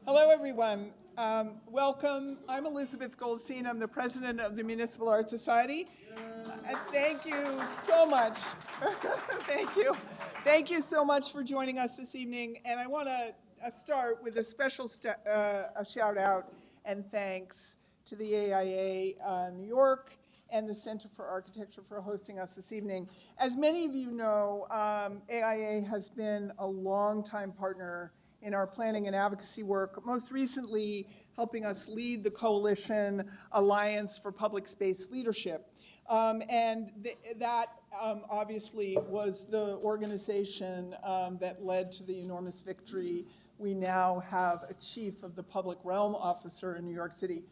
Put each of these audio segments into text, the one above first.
Hello, everyone. Welcome. I'm Elizabeth Goldstein. I'm the president of the Municipal Art Society. Thank you so much. Thank you. Thank you so much for joining us this evening. And I want to start with a special a shout out and thanks to the AIA New York and the Center for Architecture for hosting us this evening. As many of you know, AIA has been a longtime partner in our planning and advocacy work, most recently helping us lead the Coalition Alliance for Public Space Leadership. That obviously was the organization that led to the enormous victory. We now have a chief of the public realm officer in New York City,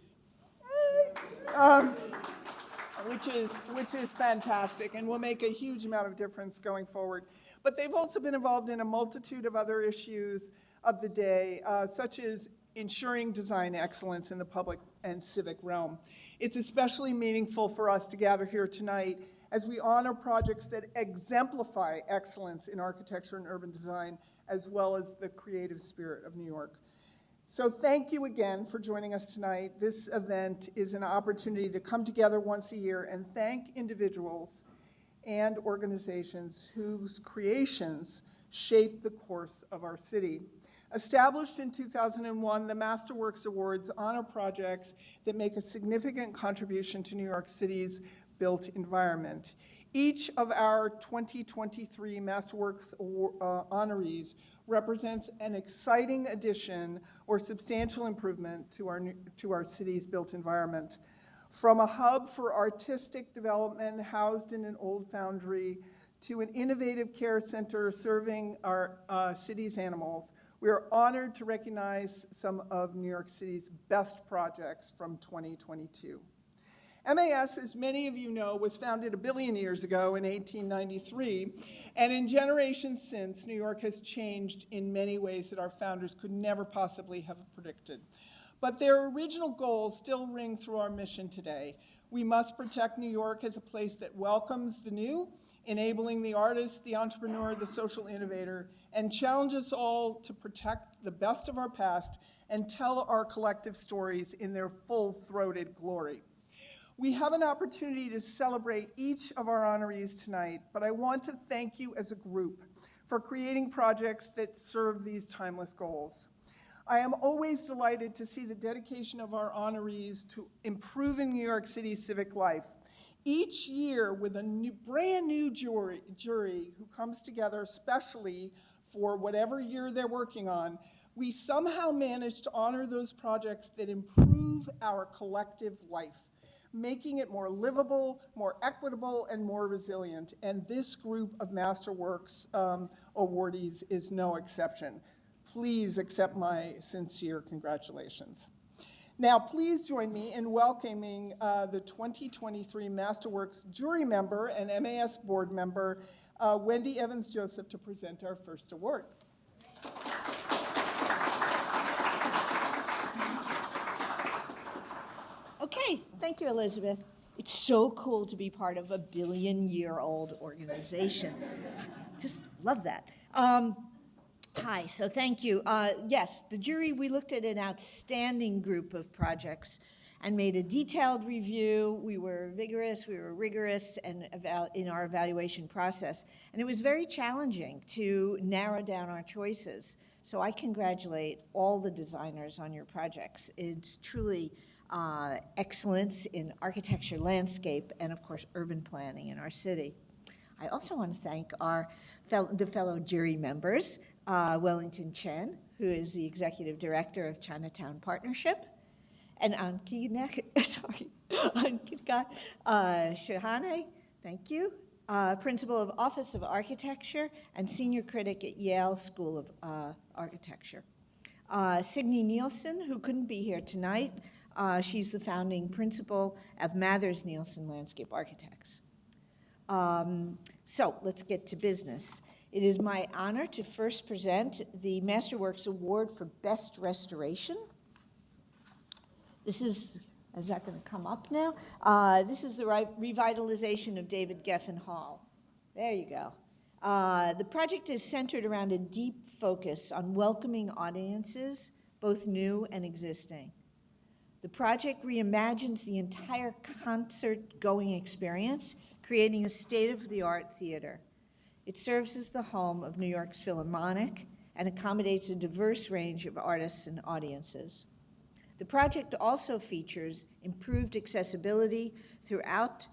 which is fantastic and will make a huge amount of difference going forward. But they've also been involved in a multitude of other issues of the day, such as ensuring design excellence in the public and civic realm. It's especially meaningful for us to gather here tonight as we honor projects that exemplify excellence in architecture and urban design, as well as the creative spirit of New York. So thank you again for joining us tonight. This event is an opportunity to come together once a year and thank individuals and organizations whose creations shape the course of our city. Established in 2001, the MASterworks Awards honor projects that make a significant contribution to New York City's built environment. Each of our 2023 MASterworks honorees represents an exciting addition or substantial improvement to our city's built environment. From a hub for artistic development housed in an old foundry to an innovative care center serving our city's animals, we are honored to recognize some of New York City's best projects from 2022. MAS, as many of you know, was founded 1 billion years ago in 1893, and in generations since, New York has changed in many ways that our founders could never possibly have predicted. But their original goals still ring through our mission today. We must protect New York as a place that welcomes the new, enabling the artist, the entrepreneur, the social innovator, and challenge us all to protect the best of our past and tell our collective stories in their full-throated glory. We have an opportunity to celebrate each of our honorees tonight, but I want to thank you as a group for creating projects that serve these timeless goals. I am always delighted to see the dedication of our honorees to improving New York City's civic life. Each year with a brand new jury who comes together specially for whatever year they're working on, we somehow manage to honor those projects that improve our collective life, making it more livable, more equitable, and more resilient. And this group of MASterworks awardees is no exception. Please accept my sincere congratulations. Now, please join me in welcoming the 2023 MASterworks jury member and MAS board member, Wendy Evans-Joseph, to present our first award. Okay, thank you, Elizabeth. It's so cool to be part of a billion-year-old organization. Just love that. Hi, so thank you. Yes, the jury, we looked at an outstanding group of projects and made a detailed review. We were vigorous, we were rigorous in our evaluation process. And it was very challenging to narrow down our choices. So I congratulate all the designers on your projects. It's truly excellence in architecture, landscape, and of course, urban planning in our city. I also want to thank the fellow jury members, Wellington Chen, who is the Executive Director of Chinatown Partnership, and Ankinek Shahane, thank you, Principal of Office of Architecture and Senior Critic at Yale School of Architecture. Signe Nielsen, who couldn't be here tonight, she's the founding principal of Mathers Nielsen Landscape Architects. So let's get to business. It is my honor to first present the MASterworks Award for Best Restoration. This is that going to come up now? This is the revitalization of David Geffen Hall. There you go. The project is centered around a deep focus on welcoming audiences both new and existing. The project reimagines the entire concert-going experience, creating a state-of-the-art theater. It serves as the home of New York's Philharmonic and accommodates a diverse range of artists and audiences. The project also features improved accessibility throughout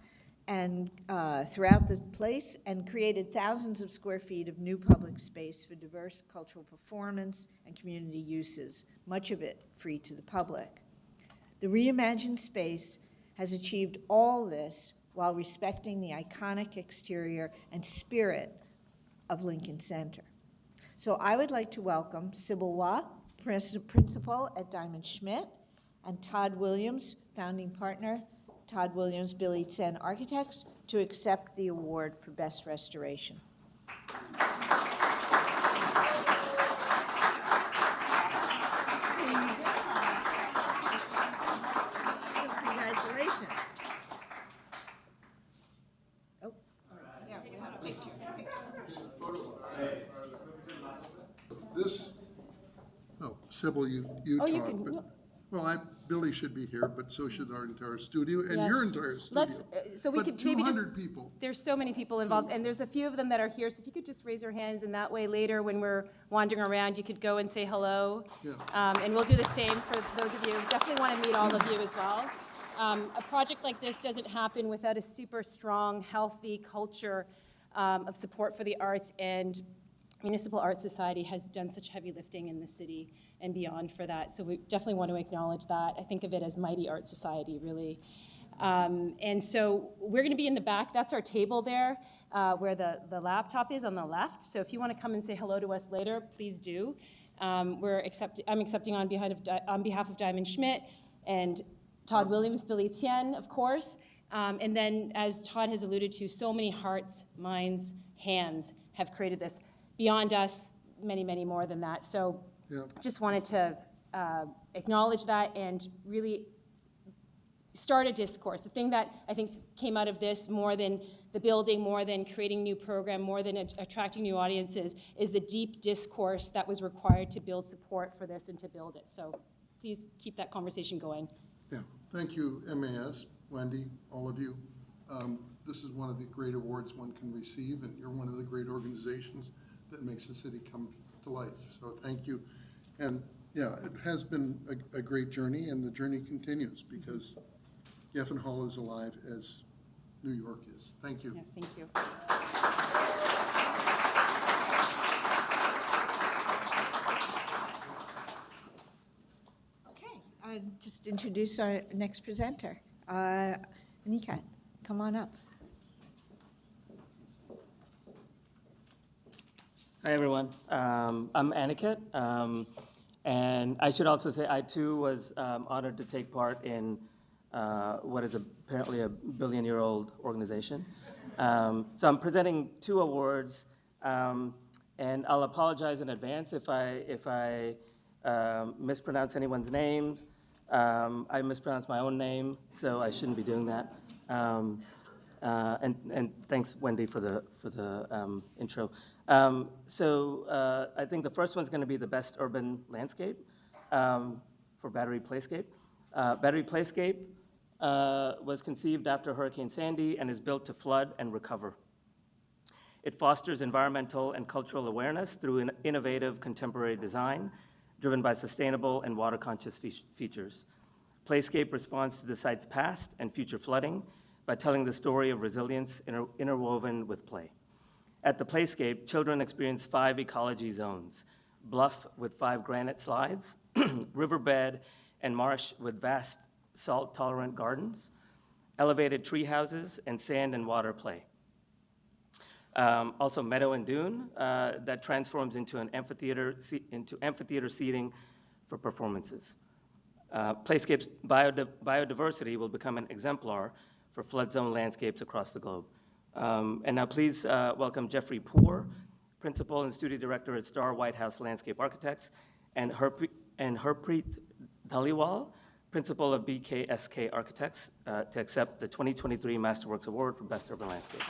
the place and created thousands of square feet of new public space for diverse cultural performance and community uses, much of it free to the public. The reimagined space has achieved all this while respecting the iconic exterior and spirit of Lincoln Center. So I would like to welcome Sybil Waugh, principal at Diamond Schmidt, and Todd Williams, founding partner, Todd Williams, Billy Tsen Architects, to accept the award for Best Restoration. Congratulations. Oh, yeah, we have a picture. This, oh, Sybil, you Oh, you talk, can- but, well, Billy should be here, but so should our entire studio, and Yes. your entire studio. Let's, so we But could maybe just, 200 people. there's so many people involved, and there's a few of them that are here, so if you could just raise your hands, and that way later, when we're wandering around, you could go and say hello. Yeah. And we'll do the same for those of you. Definitely want to meet all of you as well. A project like this doesn't happen without a super strong, healthy culture of support for the arts, and Municipal Art Society has done such heavy lifting in the city and beyond for that. So we definitely want to acknowledge that. I think of it as Mighty Art Society, really. And so we're going to be in the back. That's our table there, where the laptop is on the left. So if you want to come and say hello to us later, please do. I'm accepting on behalf of Diamond Schmidt and Todd Williams, Billy Tien, of course. And then, as Todd has alluded to, so many hearts, minds, hands have created this. Beyond us, many, many more than that. So Yeah. just wanted to acknowledge that and really start a discourse. The thing that I think came out of this, more than the building, more than creating new program, more than attracting new audiences, is the deep discourse that was required to build support for this and to build it. So please keep that conversation going. Yeah, thank you, MAS, Wendy, all of you. This is one of the great awards one can receive, and you're one of the great organizations that makes the city come to life. So thank you. And yeah, it has been a great journey, and the journey continues because Geffen Hall is alive as New York is. Thank you. Yes, thank you. Okay, I'll just introduce our next presenter. Anika, come on up. Hi, everyone. I'm Aniket, and I should also say I, too, was honored to take part in what is apparently a billion-year-old organization. So I'm presenting 2 awards, and I'll apologize in advance if I mispronounce anyone's names. I mispronounced my own name, so I shouldn't be doing that. And thanks, Wendy, for the intro. So I think the first one's going to be the best urban landscape for Battery Playscape. Battery Playscape was conceived after Hurricane Sandy and is built to flood and recover. It fosters environmental and cultural awareness through an innovative contemporary design driven by sustainable and water-conscious features. Playscape responds to the site's past and future flooding by telling the story of resilience interwoven with play. At the Playscape, children experience 5 ecology zones: bluff with 5 granite slides, riverbed and marsh with vast salt-tolerant gardens, elevated tree houses, and sand and water play. Also meadow and dune that transforms into an amphitheater seating for performances. Playscape's biodiversity will become an exemplar for flood zone landscapes across the globe. And now please welcome Jeffrey Poor, Principal and Studio Director at Star White House Landscape Architects, and Harpreet Dhaliwal, Principal of BKSK Architects, to accept the 2023 MASterworks Award for Best Urban Landscape.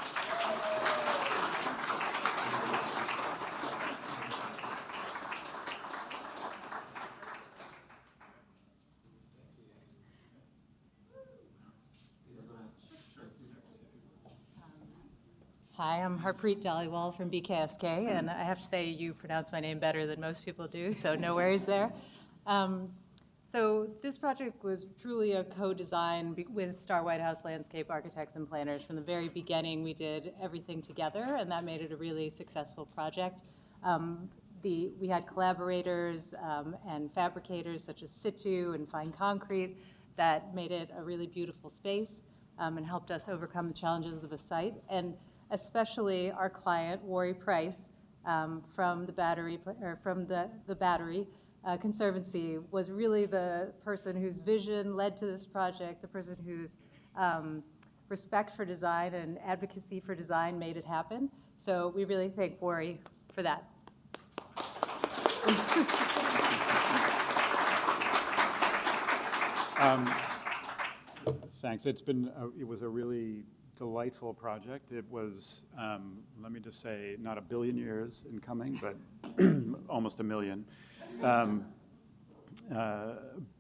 Hi, I'm Harpreet Dhaliwal from BKSK, and I have to say you pronounce my name better than most people do, so no worries there. So this project was truly a co-design with Star White House Landscape Architects and Planners. From the very beginning, we did everything together, and that made it a really successful project. We had collaborators and fabricators such as Situ and Fine Concrete that made it a really beautiful space and helped us overcome the challenges of the site. And especially our client, Wari Price, from the Battery Conservancy, was really the person whose vision led to this project, the person whose respect for design and advocacy for design made it happen. So we really thank Wari for that. Thanks. It was a really delightful project. It was, let me just say, not 1 billion years in coming, but almost 1 million.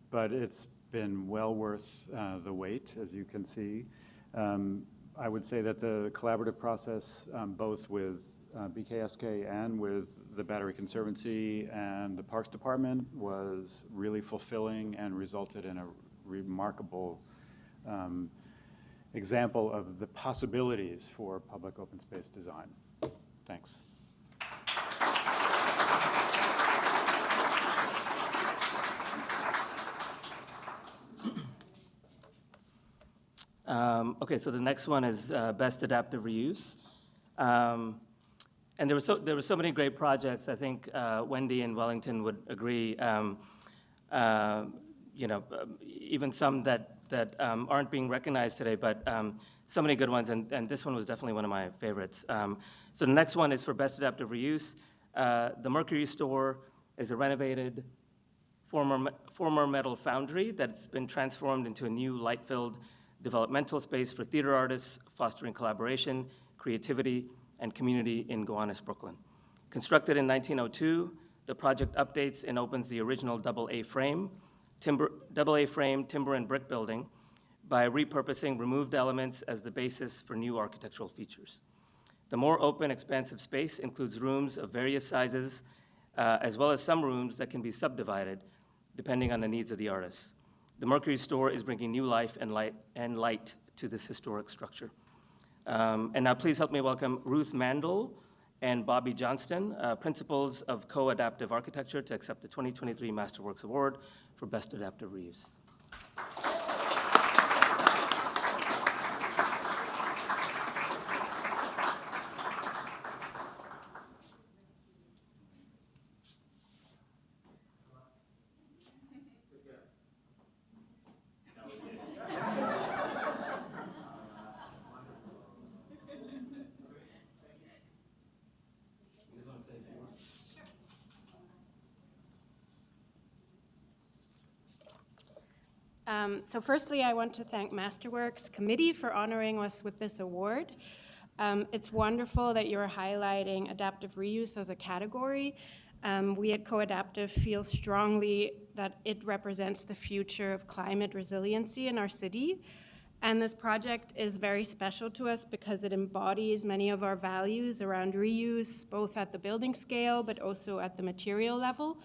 But it's been well worth the wait, as you can see. I would say that the collaborative process, both with BKSK and with the Battery Conservancy and the Parks Department, was really fulfilling and resulted in a remarkable example of the possibilities for public open space design. Thanks. Okay, so the next one is Best Adaptive Reuse. And there were so many great projects. I think Wendy and Wellington would agree. Even some that aren't being recognized today, but so many good ones, and this one was definitely one of my favorites. So the next one is for Best Adaptive Reuse. The Mercury Store is a renovated former metal foundry that's been transformed into a new light-filled developmental space for theater artists, fostering collaboration, creativity, and community in Gowanus, Brooklyn. Constructed in 1902, the project updates and opens the original AA frame, timber and brick building by repurposing removed elements as the basis for new architectural features. The more open, expansive space includes rooms of various sizes, as well as some rooms that can be subdivided depending on the needs of the artists. The Mercury Store is bringing new life and light to this historic structure. And now please help me welcome Ruth Mandel and Bobby Johnston, principals of Co-Adaptive Architecture, to accept the 2023 MASterworks Award for Best Adaptive Reuse. So firstly, I want to thank MASterworks Committee for honoring us with this award. It's wonderful that you're highlighting adaptive reuse as a category. We at Co-Adaptive feel strongly that it represents the future of climate resiliency in our city. And this project is very special to us because it embodies many of our values around reuse, both at the building scale, but also at the material level.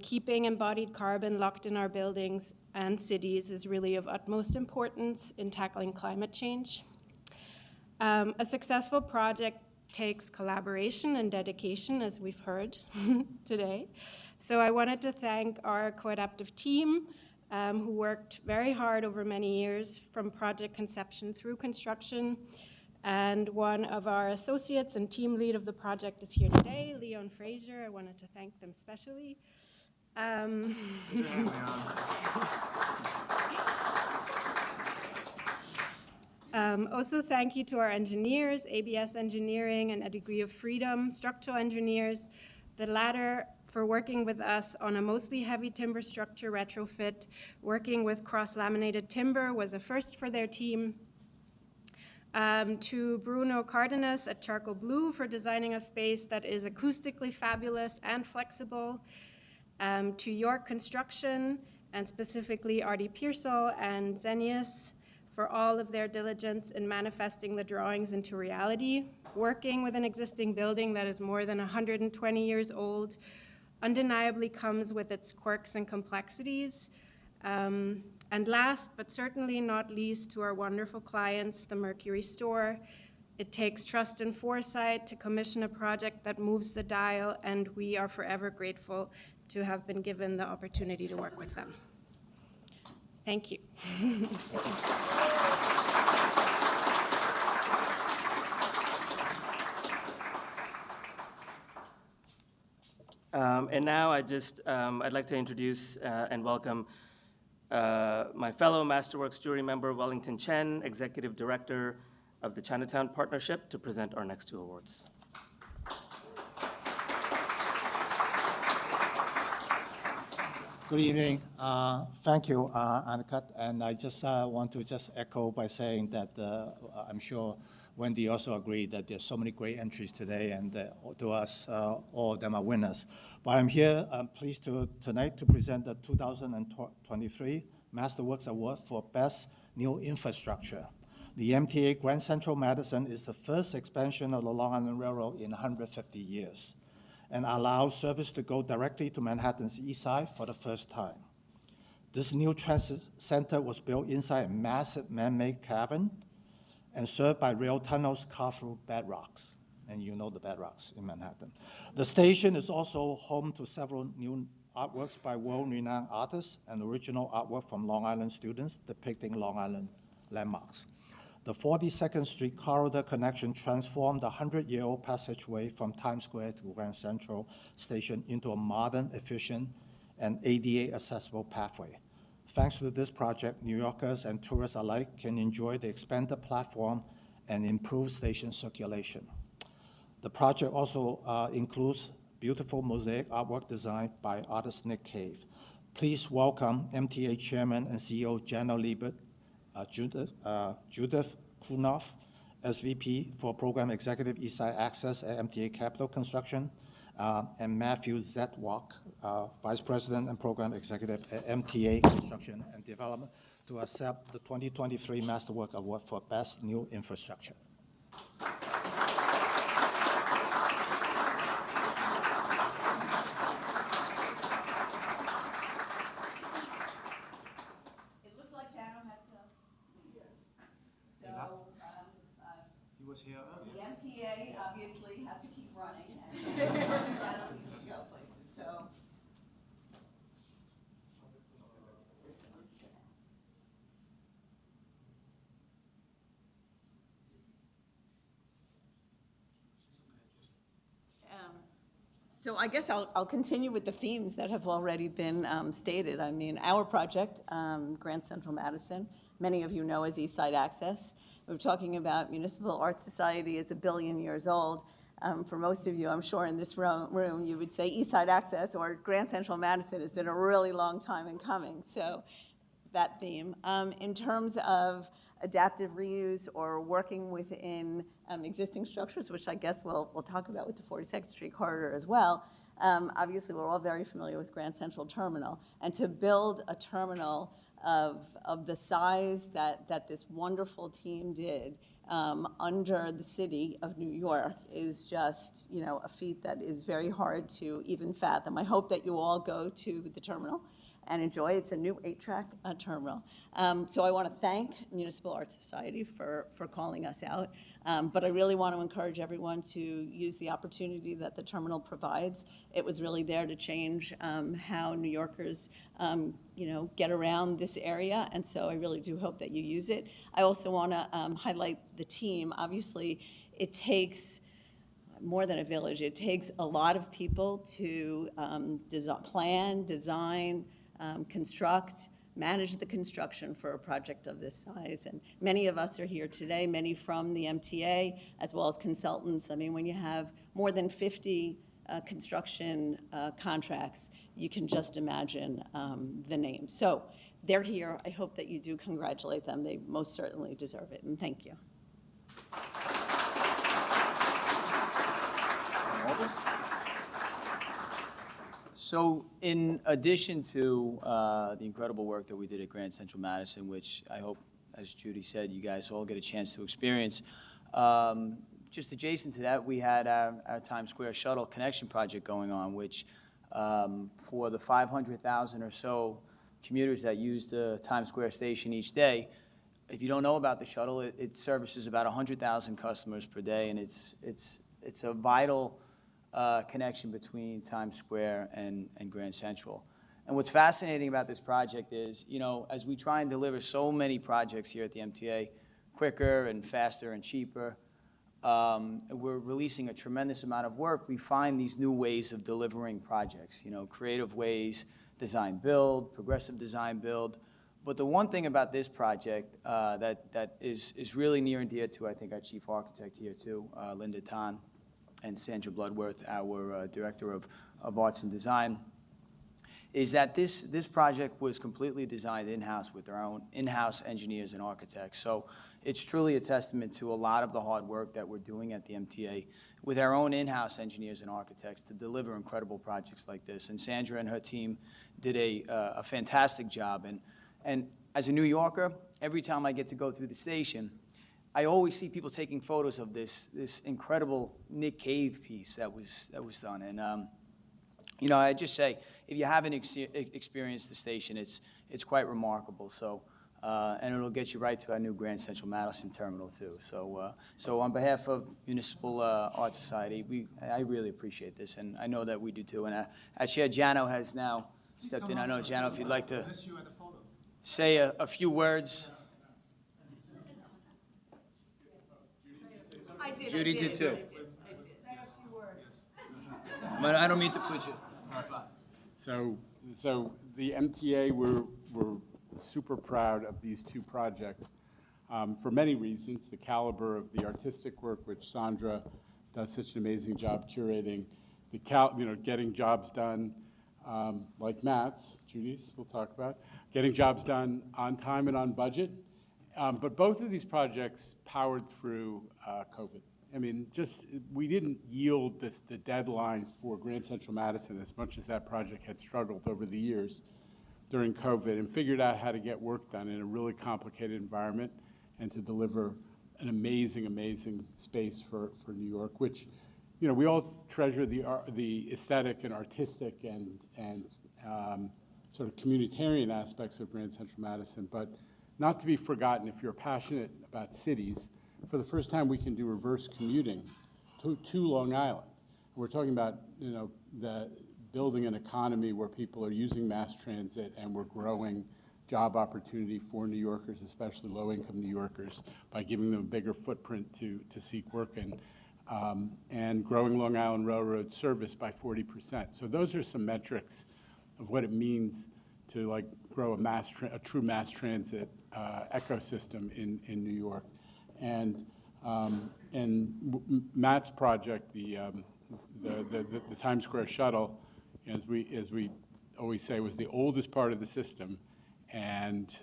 Keeping embodied carbon locked in our buildings and cities is really of utmost importance in tackling climate change. A successful project takes collaboration and dedication, as we've heard today. So I wanted to thank our Co-Adaptive team, who worked very hard over many years from project conception through construction. And one of our associates and team lead of the project is here today, Leon Fraser. I wanted to thank them specially. Also, thank you to our engineers, ABS Engineering and A Degree of Freedom, structural engineers, the latter for working with us on a mostly heavy timber structure retrofit. Working with cross-laminated timber was a first for their team. To Bruno Cardenas at Charcoal Blue for designing a space that is acoustically fabulous and flexible. To York Construction, and specifically Artie Pearsall and Zenius for all of their diligence in manifesting the drawings into reality. Working with an existing building that is more than 120 years old undeniably comes with its quirks and complexities. And last, but certainly not least, to our wonderful clients, the Mercury Store, it takes trust and foresight to commission a project that moves the dial, and we are forever grateful to have been given the opportunity to work with them. Thank you. And now I'd like to introduce and welcome my fellow MASterworks jury member, Wellington Chen, Executive Director of the Chinatown Partnership, to present our next two awards. Good evening. Thank you, Annika. And I just want to just echo by saying that I'm sure Wendy also agreed that there's so many great entries today, and to us, all of them are winners. But I'm pleased tonight to present the 2023 MASterworks Award for Best New Infrastructure. The MTA Grand Central Madison is the first expansion of the Long Island Railroad in 150 years and allows service to go directly to Manhattan's east side for the first time. This new transit center was built inside a massive man-made cavern and served by rail tunnels carved through bedrocks, and you know the bedrocks in Manhattan. The station is also home to several new artworks by world-renowned artists and original artwork from Long Island students depicting Long Island landmarks. The 42nd Street corridor connection transformed the 100-year-old passageway from Times Square to Grand Central Station into a modern, efficient, and ADA accessible pathway. Thanks to this project, New Yorkers and tourists alike can enjoy the expanded platform and improved station circulation. The project also includes beautiful mosaic artwork designed by artist Nick Cave. Please welcome MTA Chairman and CEO Jenna Liebert, Judith Kunoff, SVP for Program Executive Eastside Access at MTA Capital Construction, and Matthew Zetwalk, Vice President and Program Executive at MTA Construction and Development, to accept the 2023 MASterworks Award for Best New Infrastructure. He was here earlier. The MTA obviously has to keep running, and Jenna needs to go places, so. So I guess I'll continue with the themes that have already been stated. I mean, our project, Grand Central Madison, many of you know as Eastside Access. We're talking about Municipal Art Society is 1 billion years old. For most of you, I'm sure in this room, you would say Eastside Access or Grand Central Madison has been a really long time in coming. So that theme. In terms of adaptive reuse or working within existing structures, which I guess we'll talk about with the 42nd Street corridor as well. Obviously, we're all very familiar with Grand Central Terminal, and to build a terminal of the size that this wonderful team did under the city of New York is just, a feat that is very hard to even fathom. I hope that you all go to the terminal and enjoy. It's a new 8-track terminal. So I want to thank Municipal Art Society for calling us out, but I really want to encourage everyone to use the opportunity that the terminal provides. It was really there to change how New Yorkers, get around this area, and so I really do hope that you use it. I also want to highlight the team. Obviously, it takes more than a village. It takes a lot of people to plan, design, construct, manage the construction for a project of this size. And many of us are here today, many from the MTA, as well as consultants. I mean, when you have more than 50 construction contracts, you can just imagine the names. So they're here. I hope that you do congratulate them. They most certainly deserve it, and thank you. So in addition to the incredible work that we did at Grand Central Madison, which I hope as Judy said, you guys all get a chance to experience. Just adjacent to that, we had our Times Square shuttle connection project going on, which for the 500,000 or so commuters that use the Times Square station each day, if you don't know about the shuttle, it services about 100,000 customers per day, and it's a vital connection between Times Square and Grand Central. And what's fascinating about this project is, you know, as we try and deliver so many projects here at the MTA, quicker and faster and cheaper, we're releasing a tremendous amount of work. We find these new ways of delivering projects, you know, creative ways, design build, progressive design build. But the one thing about this project that is really near and dear to, I think, our chief architect here too, Linda Tan, and Sandra Bloodworth, our director of arts and design, is that this project was completely designed in-house with our own in-house engineers and architects. So it's truly a testament to a lot of the hard work that we're doing at the MTA with our own in-house engineers and architects to deliver incredible projects like this. And Sandra and her team did a fantastic job. And as a New Yorker, every time I get to go through the station, I always see people taking photos of this incredible Nick Cave piece that was done. And you know, I just say, if you haven't experienced the station, it's quite remarkable. So, and it'll get you right to our new Grand Central Madison terminal too. So, so on behalf of Municipal Art Society, I really appreciate this, and I know that we do too. And our chair, Jano, has now stepped in. I know, Jano, if you'd like to say a few words. I did. Judy did too. I don't mean to put you. So the MTA, we're super proud of these two projects for many reasons. The caliber of the artistic work, which Sandra does such an amazing job curating, getting jobs done like Matt's, Judy's, we'll talk about, getting jobs done on time and on budget. But both of these projects powered through COVID. I mean, we didn't yield the deadline for Grand Central Madison as much as that project had struggled over the years during COVID, and figured out how to get work done in a really complicated environment and to deliver an amazing, amazing space for New York, which, you know, we all treasure the aesthetic and artistic and sort of communitarian aspects of Grand Central Madison, but not to be forgotten, if you're passionate about cities, for the first time we can do reverse commuting to Long Island. We're talking about, you know, building an economy where people are using mass transit, and we're growing job opportunity for New Yorkers, especially low-income New Yorkers, by giving them a bigger footprint to seek work in, and growing Long Island Railroad service by 40%. So those are some metrics of what it means to like grow a true mass transit ecosystem in New York. And Matt's project, the Times Square shuttle, as we always say, was the oldest part of the system, and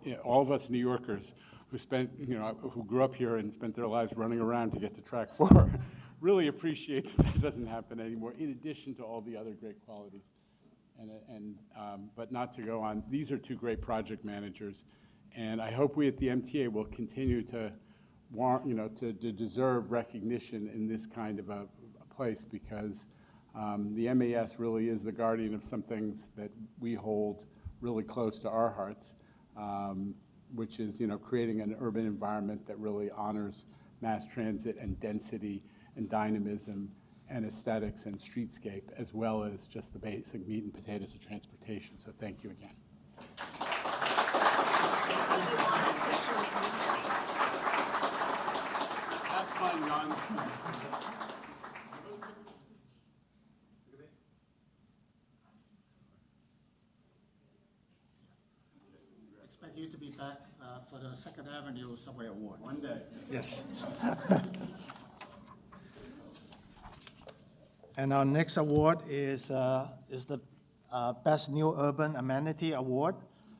you know, all of us New Yorkers who grew up here and spent their lives running around to get to Track 4 really appreciate that doesn't happen anymore. In addition to all the other great qualities, but not to go on. These are two great project managers. And I hope we at the MTA will continue to to deserve recognition in this kind of a place, because the MAS really is the guardian of some things that we hold really close to our hearts, which is, you know, creating an urban environment that really honors mass transit and density and dynamism and aesthetics and streetscape, as well as just the basic meat and potatoes of transportation. So thank you again. That's my Expect you to be back for the Second Avenue Subway Award. One day. Yes. And our next award is the Best New Urban Amenity Award.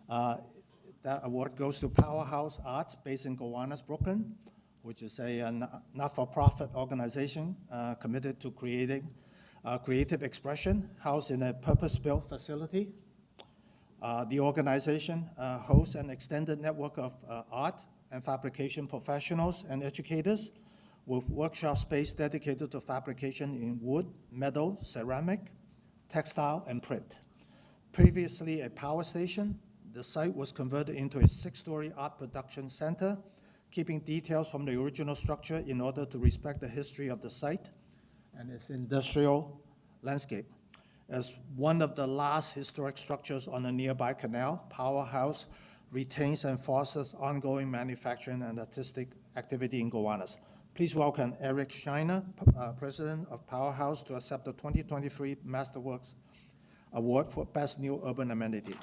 That award goes to Powerhouse Arts, based in Gowanus, Brooklyn, which is a not-for-profit organization committed to creating creative expression, housed in a purpose-built facility. The organization hosts an extended network of art and fabrication professionals and educators with workshop space dedicated to fabrication in wood, metal, ceramic, textile, and print. Previously a power station, the site was converted into a 6-story art production center, keeping details from the original structure in order to respect the history of the site and its industrial landscape. As one of the last historic structures on a nearby canal, Powerhouse retains and fosters ongoing manufacturing and artistic activity in Gowanus. Please welcome Eric Scheiner, President of Powerhouse, to accept the 2023 MASterworks Award for Best New Urban Amenity.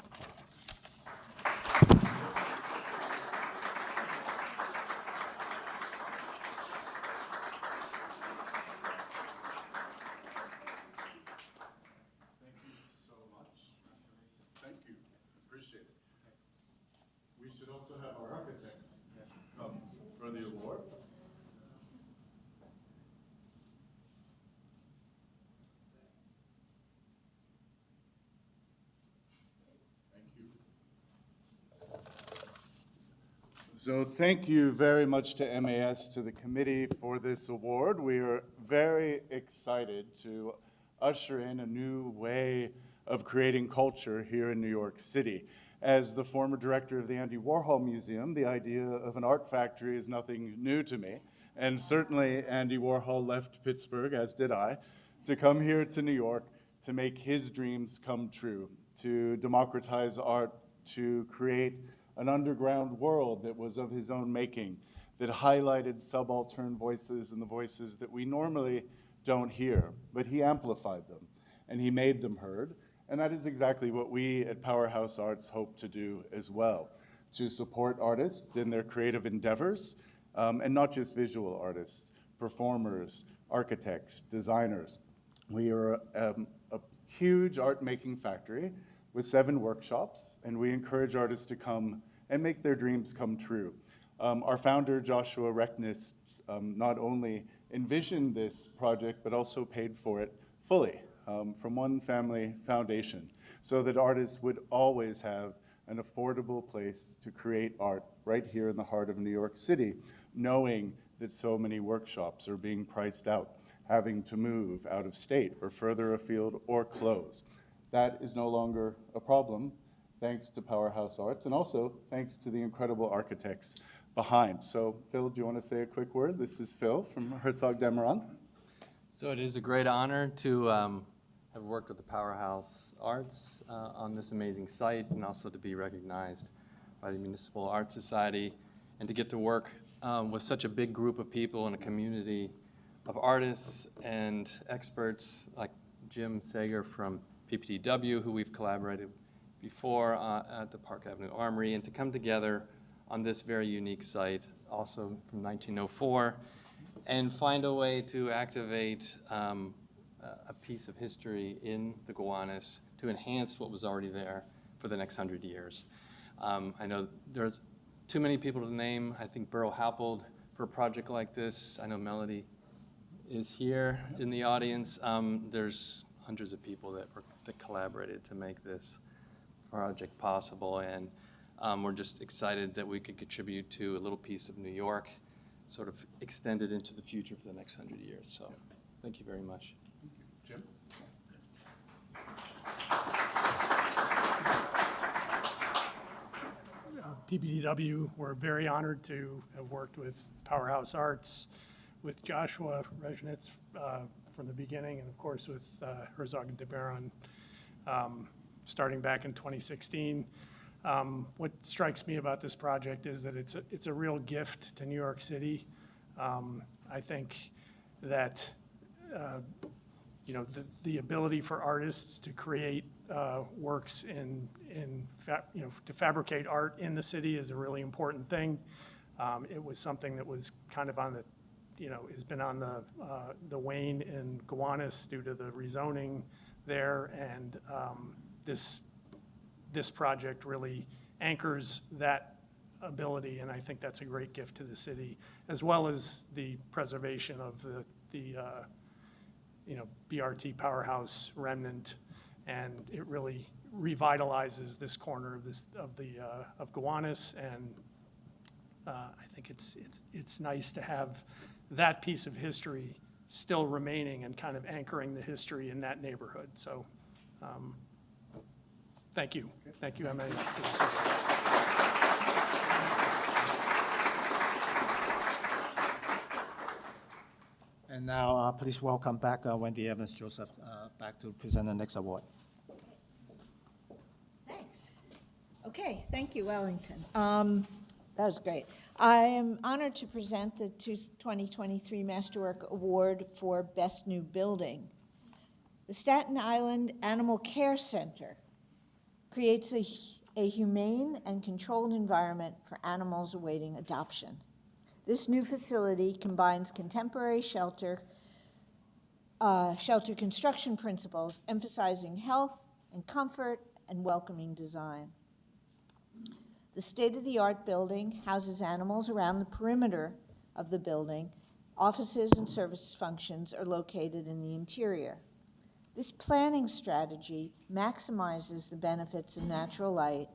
Thank you. Appreciate it. We should also have our architects come for the award. Thank you. So thank you very much to MAS, to the committee for this award. We are very excited to usher in a new way of creating culture here in New York City. As the former director of the Andy Warhol Museum, the idea of an art factory is nothing new to me. And certainly Andy Warhol left Pittsburgh, as did I, to come here to New York to make his dreams come true, to democratize art, to create an underground world that was of his own making, that highlighted subaltern voices and the voices that we normally don't hear, but he amplified them and he made them heard. And that is exactly what we at Powerhouse Arts hope to do as well, to support artists in their creative endeavors, and not just visual artists, performers, architects, designers. We are a huge art-making factory with 7 workshops, and we encourage artists to come and make their dreams come true. Our founder, Joshua Reckness, not only envisioned this project, but also paid for it fully. From one family foundation, so that artists would always have an affordable place to create art right here in the heart of New York City, knowing that so many workshops are being priced out, having to move out of state or further afield or close. That is no longer a problem, thanks to Powerhouse Arts, and also thanks to the incredible architects behind. So Phil, do you want to say a quick word? This is Phil from Herzog Demeron. So it is a great honor to have worked with the Powerhouse Arts on this amazing site, and also to be recognized by the Municipal Art Society, and to get to work with such a big group of people in a community of artists and experts like Jim Sager from PPTW, who we've collaborated before at the Park Avenue Armory, and to come together on this very unique site, also from 1904, and find a way to activate a piece of history in the Gowanus to enhance what was already there for the next 100 years. I know there's too many people to name. I think Burrow Happold for a project like this. I know Melody is here in the audience. There's hundreds of people that collaborated to make this project possible, and we're just excited that we could contribute to a little piece of New York, sort of extended into the future for the next 100 years. So thank you very much. Jim? PPTW, we're very honored to have worked with Powerhouse Arts, with Joshua Reznitz from the beginning, and of course with Herzog Demeron starting back in 2016. What strikes me about this project is that it's a real gift to New York City. I think that the ability for artists to create works to fabricate art in the city is a really important thing. It was something that was kind of on the, has been on the wane in Gowanus due to the rezoning there, and this project really anchors that ability, and I think that's a great gift to the city, as well as the preservation of the BRT Powerhouse remnant, and it really revitalizes this corner of Gowanus, and I think it's nice to have that piece of history still remaining and kind of anchoring the history in that neighborhood. So, thank you, MAS. For this. And now, please welcome back Wendy Evans-Joseph back to present the next award. Thanks. Okay, thank you, Wellington. That was great. I am honored to present the 2023 MASterworks Award for Best New Building. The Staten Island Animal Care Center creates a humane and controlled environment for animals awaiting adoption. This new facility combines contemporary shelter construction principles, emphasizing health and comfort and welcoming design. The state-of-the-art building houses animals around the perimeter of the building. Offices and service functions are located in the interior. This planning strategy maximizes the benefits of natural light,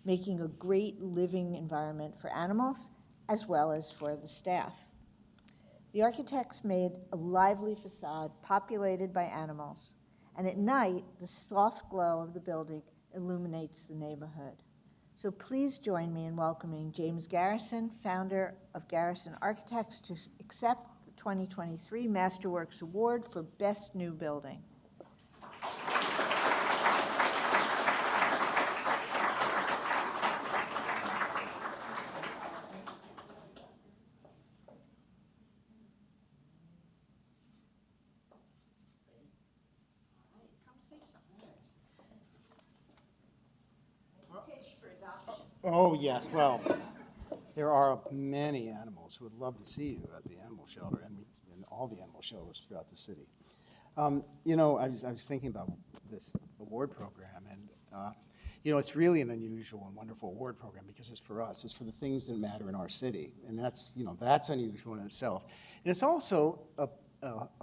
making a great living environment for animals as well as for the staff. The architects made a lively facade populated by animals, and at night, the soft glow of the building illuminates the neighborhood. So please join me in welcoming James Garrison, founder of Garrison Architects, to accept the 2023 MASterworks Award for Best New Building. Oh, yes, well, there are many animals who would love to see you at the animal shelter and all the animal shelters throughout the city. You know, I was thinking about this award program, and you know, it's really an unusual and wonderful award program because it's for us. It's for the things that matter in our city, and that's, you know, that's unusual in itself. And it's also a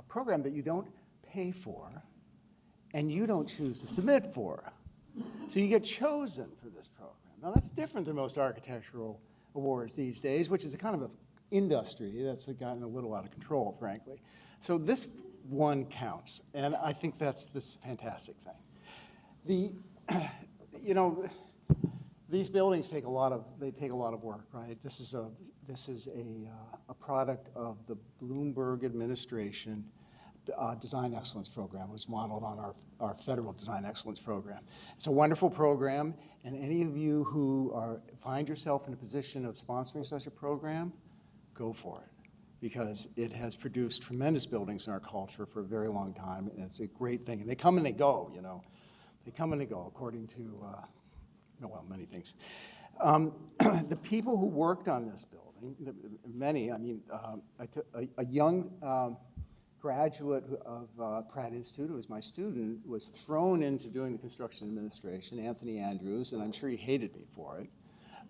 program that you don't pay for and you don't choose to submit for. So you get chosen for this program. Now, that's different than most architectural awards these days, which is a kind of an industry that's gotten a little out of control, frankly. So this one counts, and I think that's this fantastic thing. You know, these buildings take a lot of work, right? This is a product of the Bloomberg administration Design Excellence Program. It was modeled on our federal Design Excellence Program. It's a wonderful program, and any of you who find yourself in a position of sponsoring such a program, go for it, because it has produced tremendous buildings in our culture for a very long time, and it's a great thing. And they come and they go, you know. They come and they go according to, well, many things. The people who worked on this building, many, I mean, a young graduate of Pratt Institute, who was my student, was thrown into doing the construction administration, Anthony Andrews, and I'm sure he hated me for it.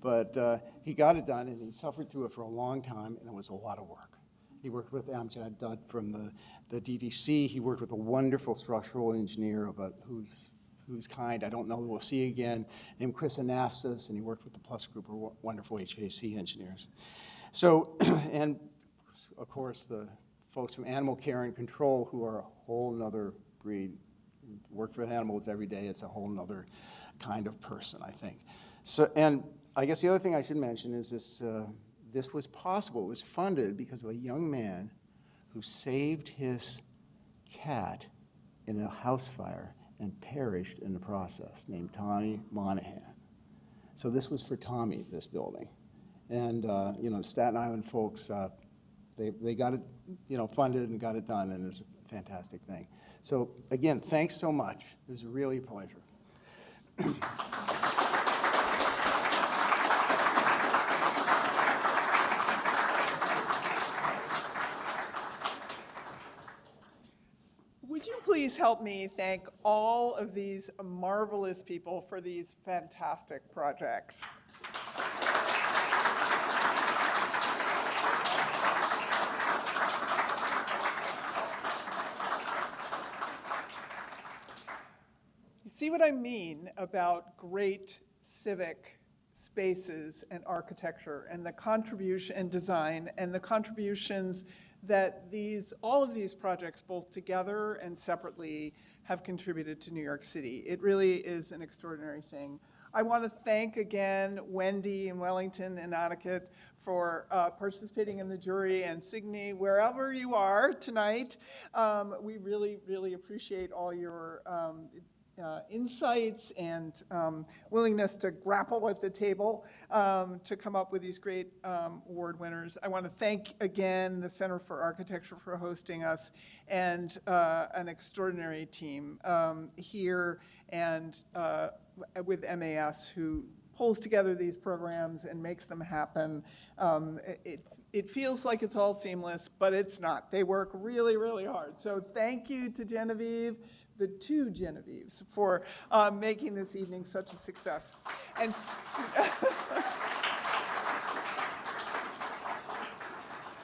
But he got it done, and he suffered through it for a long time, and it was a lot of work. He worked with Amjad Dutt from the DDC. He worked with a wonderful structural engineer about whose kind I don't know we'll see again, named Chris Anastas, and he worked with the Plus Group of wonderful HVAC engineers. So, and of course, the folks from Animal Care and Control, who are a whole nother breed. Worked with animals every day. It's a whole nother kind of person, I think. So, and I guess the other thing I should mention is this was possible. It was funded because of a young man who saved his cat in a house fire and perished in the process, named Tommy Monahan. So this was for Tommy, this building. And, you know, the Staten Island folks, they got it, you know, funded and got it done, and it's a fantastic thing. So again, thanks so much. It was really a pleasure. Would you please help me thank all of these marvelous people for these fantastic projects? see what I mean about great civic spaces and architecture and the contribution and design and the contributions that all of these projects, both together and separately, have contributed to New York City. It really is an extraordinary thing. I want to thank again Wendy and Wellington and Anneke for participating in the jury, and Signe, wherever you are tonight. We really, really appreciate all your insights and willingness to grapple at the table to come up with these great award winners. I want to thank again the Center for Architecture for hosting us, and an extraordinary team here and with MAS who pulls together these programs and makes them happen. It feels like it's all seamless, but it's not. They work really, really hard. So thank you to Genevieve, the two Genevieves, for making this evening such a success. And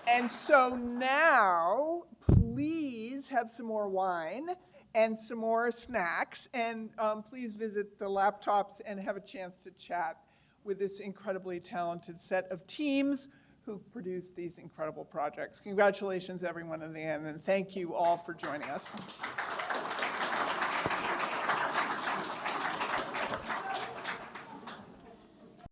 and so now, please have some more wine and some more snacks, and please visit the laptops and have a chance to chat with this incredibly talented set of teams who produce these incredible projects. Congratulations, everyone, in the end, and thank you all for joining us.